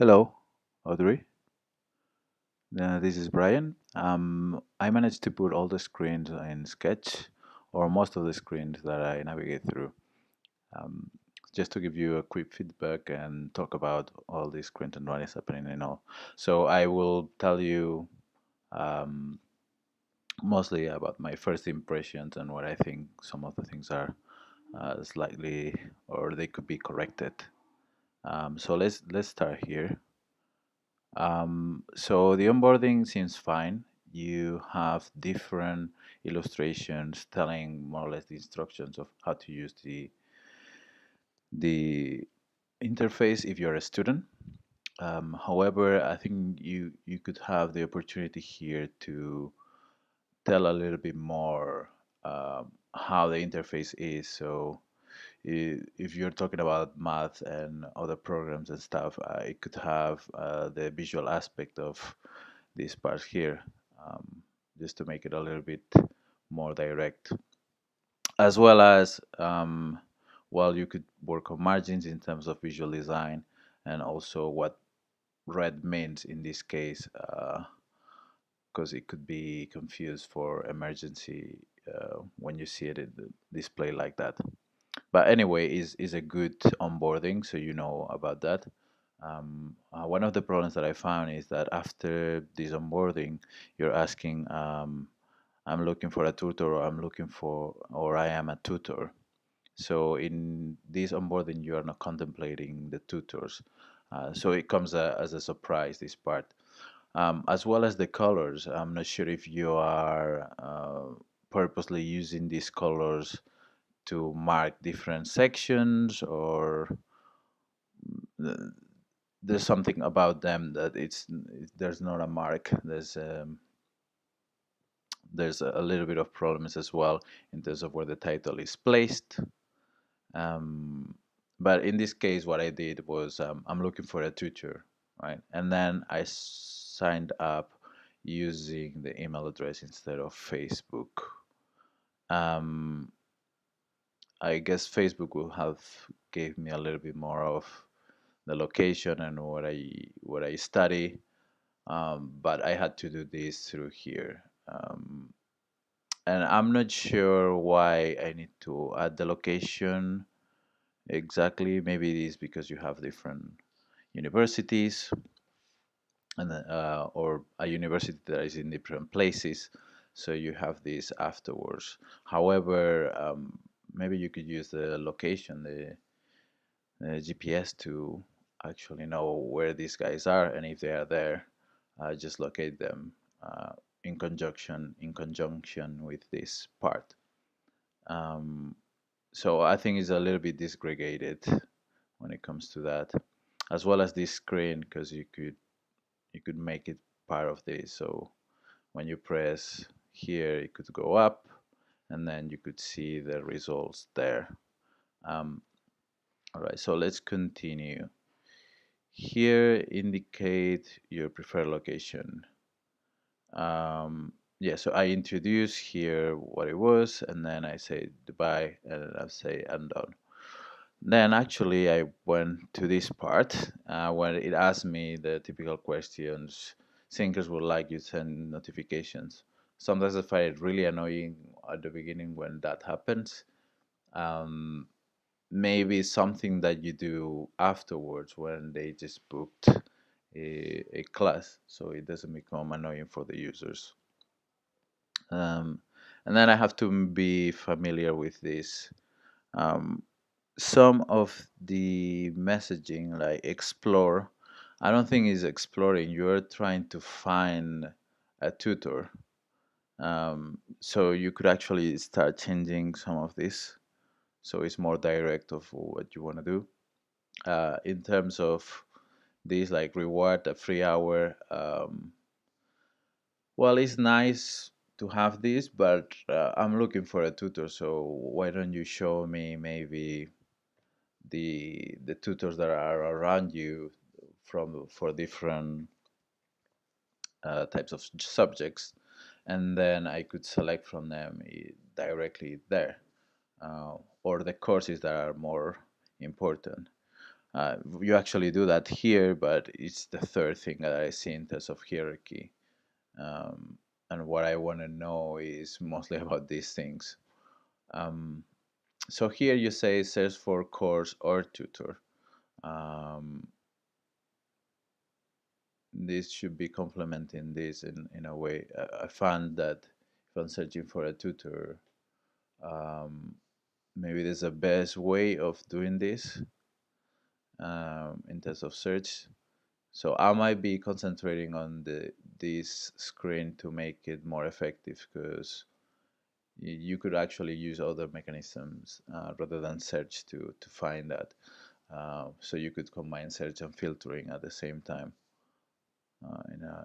Hello, Audrey. This is Brian. I managed to put all the screens in Sketch, or most of the screens that I navigate through. Um, just to give you a quick feedback and talk about all these screens and what is happening and all. So I will tell you um, mostly about my first impressions and what I think some of the things are slightly, or they could be corrected. So let's start here. So the onboarding seems fine. You have different illustrations telling more or less the instructions of how to use the interface if you're a student. However, I think you could have the opportunity here to tell a little bit more how the interface is. So if you're talking about math and other programs and stuff, it could have the visual aspect of this part here, um, just to make it a little bit more direct. As well as, well, you could work on margins in terms of visual design and also what red means in this case, because it could be confused for emergency when you see it in the display like that. But anyway, is a good onboarding, so you know about that. One of the problems that I found is that after this onboarding, you're asking, I'm looking for a tutor, or I'm looking for, or I am a tutor. So in this onboarding, you are not contemplating the tutors. So it comes as a surprise, this part. As well as the colors. I'm not sure if you are purposely using these colors to mark different sections, or th- there's something about them that there's not a mark. There's a little bit of problems as well in terms of where the title is placed. Um, but in this case, what I did was, I'm looking for a tutor, right? And then I signed up using the email address instead of Facebook. Um, I guess Facebook will have gave me a little bit more of the location and what I study, but I had to do this through here. And I'm not sure why I need to add the location exactly. Maybe it is because you have different universities, and or a university that is in different places, so you have this afterwards. However, maybe you could use the location, the GPS, to actually know where these guys are, and if they are there, just locate them in conjunction with this part. Um, so I think it's a little bit disgregated when it comes to that, as well as this screen, because you could make it part of this. So when you press here, it could go up, and then you could see the results there. Um, all right, so let's continue. Here, indicate your preferred location. Yeah, so I introduce here what it was, and then I say Dubai, and I say I'm done. Then actually I went to this part where it asked me the typical questions. Synkers would like you to send notifications. Sometimes I find it really annoying at the beginning when that happens. Um, Maybe something that you do afterwards when they just booked a class, so it doesn't become annoying for the users. Um, and then I have to be familiar with this. Um, some of the messaging, like explore, I don't think is exploring. You're trying to find a tutor. So you could actually start changing some of this, so it's more direct of what you want to do. In terms of this, like reward a free hour, well, it's nice to have this, but I'm looking for a tutor, so why don't you show me maybe the tutors that are around you from for different types of subjects, and then I could select from them directly there, or the courses that are more important. You actually do that here, but it's the third thing that I see in terms of hierarchy. Um, and what I want to know is mostly about these things. Um, so here you say search for course or tutor. Um, this should be complementing this in a way. I found that if I'm searching for a tutor, um, maybe there's a best way of doing this in terms of search. So I might be concentrating on this screen to make it more effective because you could actually use other mechanisms rather than search to find that. So you could combine search and filtering at the same time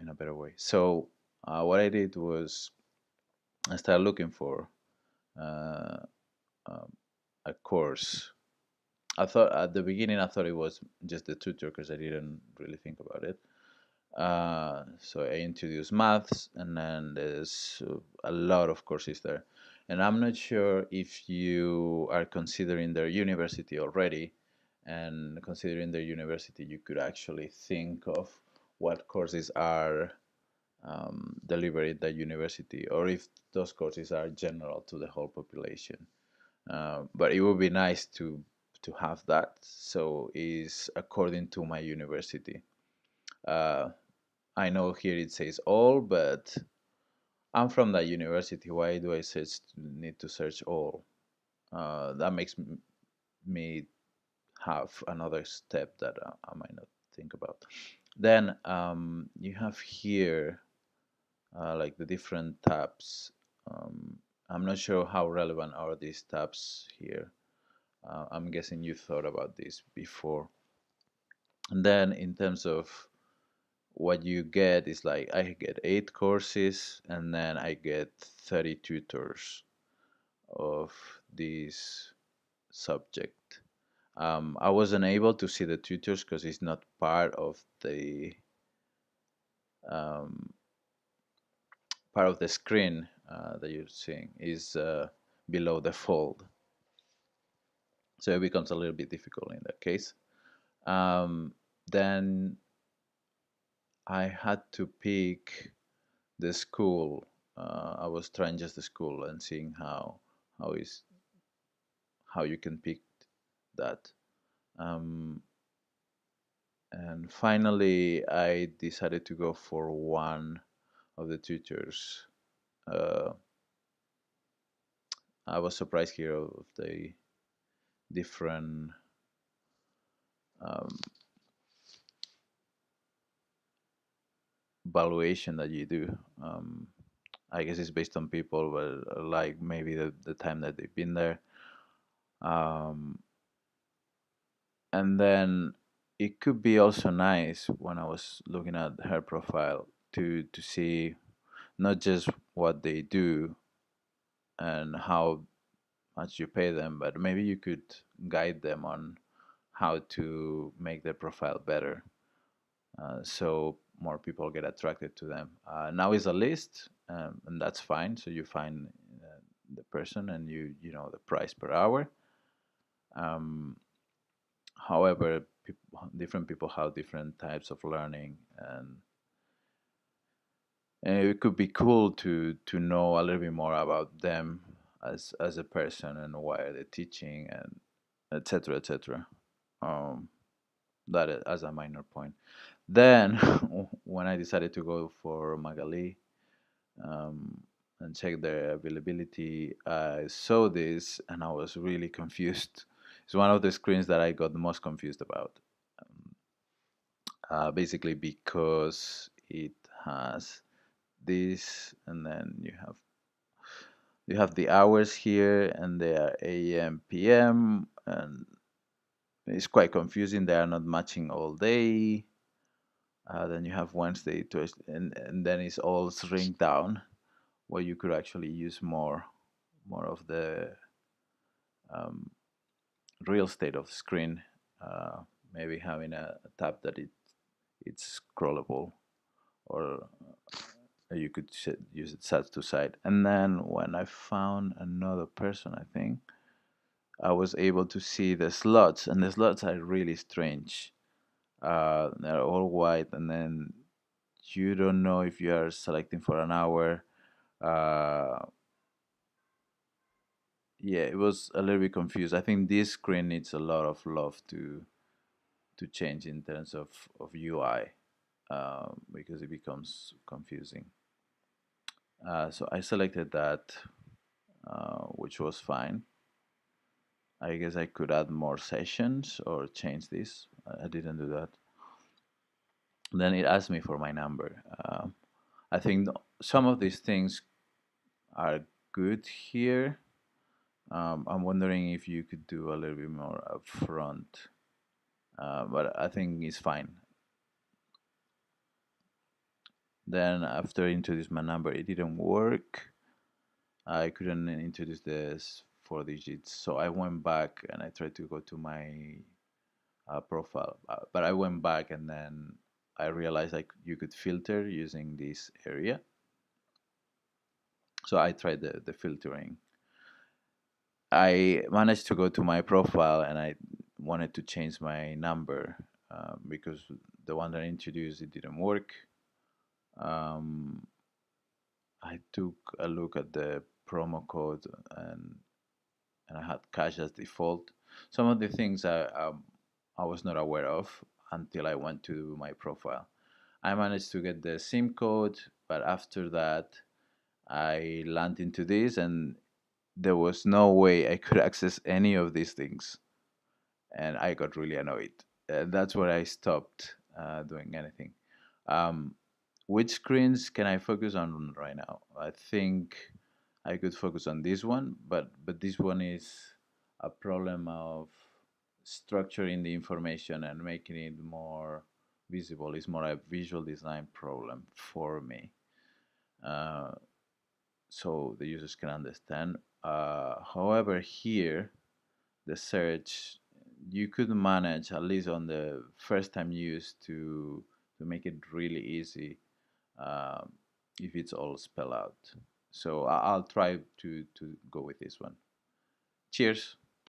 in a better way. So what I did was I started looking for uh, um, a course. I thought at the beginning I thought it was just the tutor because I didn't really think about it. So I introduced maths, and then there's a lot of courses there. And I'm not sure if you are considering their university already, and considering their university, you could actually think of what courses are delivered at the university, or if those courses are general to the whole population. But it would be nice to have that. So is according to my university. Uh, I know here it says all, but I'm from that university. Why do I need to search all? That makes me have another step that I might not think about. Then you have here like the different tabs. I'm not sure how relevant are these tabs here. I'm guessing you thought about this before. And then in terms of what you get is like I get 8 courses and then I get 30 tutors of this subject. I wasn't able to see the tutors because it's not um, part of the screen that you're seeing is below the fold, so it becomes a little bit difficult in that case. Um, then I had to pick the school. I was trying just the school and seeing how is how you can pick that. Um, and finally, I decided to go for one of the tutors. Uh, I was surprised here of the different um, valuation that you do. I guess it's based on people, but like maybe the time that they've been there. Um, and then it could be also nice when I was looking at her profile to see not just what they do and how much you pay them, but maybe you could guide them on how to make their profile better, so more people get attracted to them. Now is a list, and that's fine. So you find the person and you know the price per hour. Um, However, different people have different types of learning, and it could be cool to know a little bit more about them as a person and why they're teaching and etc etc. Um, as a minor point. Then when I decided to go for Magali um, and check their availability, I saw this and I was really confused. It's one of the screens that I got the most confused about. Basically because it has this, and then you have the hours here, and they are AM, PM, and it's quite confusing. They are not matching all day. Then you have Wednesday, Thursday, and then it's all shrink down, where you could actually use more of the um, real estate of the screen. Uh, Maybe having a tab that it's scrollable, or you could use it side to side. And then when I found another person, I think I was able to see the slots, and the slots are really strange. They're all white, and then you don't know if you are selecting for an hour. Uh, yeah, it was a little bit confused. I think this screen needs a lot of love to change in terms of UI, because it becomes confusing. So I selected that, which was fine. I guess I could add more sessions or change this. I didn't do that. Then it asked me for my number. I think some of these things are good here. I'm wondering if you could do a little bit more upfront, but I think it's fine. Then after introduce my number, it didn't work. I couldn't introduce this 4 digits, so I went back and I tried to go to my profile, but I went back and then I realized you could filter using this area. So I tried the filtering. I managed to go to my profile and I wanted to change my number, because the one that I introduced it didn't work. Um, I took a look at the promo code and I had cash as default. Some of the things I was not aware of until I went to my profile. I managed to get the SIM code, but after that, I landed into this and there was no way I could access any of these things. And I got really annoyed. That's where I stopped doing anything. Um, which screens can I focus on right now? I think I could focus on this one, but this one is a problem of structuring the information and making it more visible. It's more a visual design problem for me, uh, so the users can understand. However, here the search you could manage at least on the first time use to make it really easy, um, if it's all spelled out. So I'll try to go with this one. Cheers.